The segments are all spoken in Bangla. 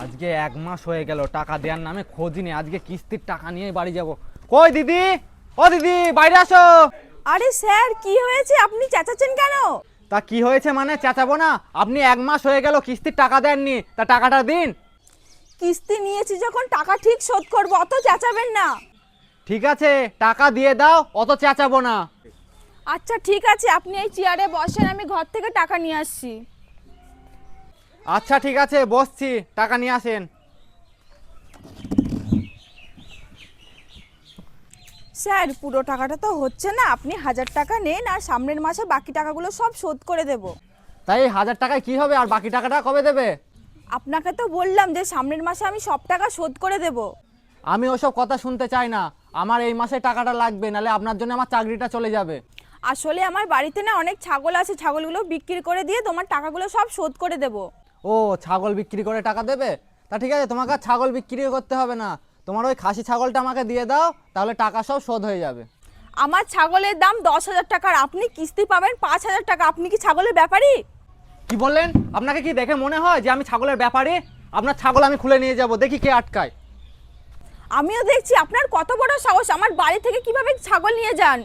আজকে 1 মাস হয়ে গেল টাকা দেওয়ার নামে খোঁজই নেই। আজকে কিস্তির টাকা নিয়ে বাড়ি যাব। কই দিদি, ও দিদি বাইরে আসো। আরে স্যার কি হয়েছে, আপনি চেঁচাচ্ছেন কেন? তা কি হয়েছে মানে চেঁচাবো না? আপনি 1 মাস হয়ে গেল কিস্তির টাকা দেননি, তা টাকাটা দিন। কিস্তি নিয়েছি যখন টাকা ঠিক শোধ করব, অত চেঁচাবেন না। ঠিক আছে টাকা দিয়ে দাও, অত চেঁচাবো না। আচ্ছা ঠিক আছে, আপনি এই চেয়ারে বসেন, আমি ঘর থেকে টাকা নিয়ে আসছি। আচ্ছা ঠিক আছে বসছি, টাকা নিয়ে আসেন। স্যার পুরো টাকাটা তো হচ্ছে না, আপনি 1000 টাকা নেন আর সামনের মাসে বাকি টাকাগুলো সব শোধ করে দেব। তাই 1000 টাকায় কি হবে, আর বাকি টাকাটা কবে দেবে? আপনাকে তো বললাম যে সামনের মাসে আমি সব টাকা শোধ করে দেব। আমি ওসব কথা শুনতে চাই না, আমার এই মাসে টাকাটা লাগবে, নালে আপনার জন্য আমার চাকরিটা চলে যাবে। আসলে আমার বাড়িতে না অনেক ছাগল আছে, ছাগলগুলো বিক্রি করে দিয়ে তোমার টাকাগুলো সব শোধ করে দেব। ও ছাগল বিক্রি করে টাকা দেবে? তা ঠিক আছে, তোমাকে আর ছাগল বিক্রি করতে হবে না, তোমার ওই খাসি ছাগলটা আমাকে দিয়ে দাও, তাহলে টাকা সব শোধ হয়ে যাবে। আমার ছাগলের দাম 10,000 টাকা, আর আপনি কিস্তি পাবেন 5,000 টাকা। আপনি কি ছাগলের ব্যাপারী? কি বললেন? আপনাকে কি দেখে মনে হয় যে আমি ছাগলের ব্যাপারে? আপনার ছাগল আমি খুলে নিয়ে যাব, দেখি কে আটকায়। আমিও দেখছি আপনার কত বড় সাহস, আমার বাড়ি থেকে কিভাবে ছাগল নিয়ে যান।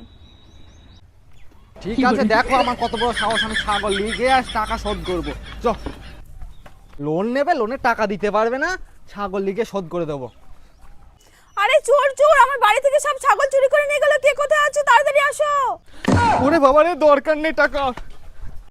ঠিক আছে দেখো আমার কত বড় সাহস, আমি ছাগল নিয়ে গিয়ে আর টাকা শোধ করবো। চ, লোন নেবে, লোনের টাকা দিতে পারবে না, ছাগল লিগে শোধ করে দেবো। আরে চোর চোর, আমার বাড়ি থেকে সব ছাগল চুরি করে নিয়ে গেল। কে কোথায় আছো, তাড়াতাড়ি আসো। ওরে বাবা রে, দরকার নেই টাকা।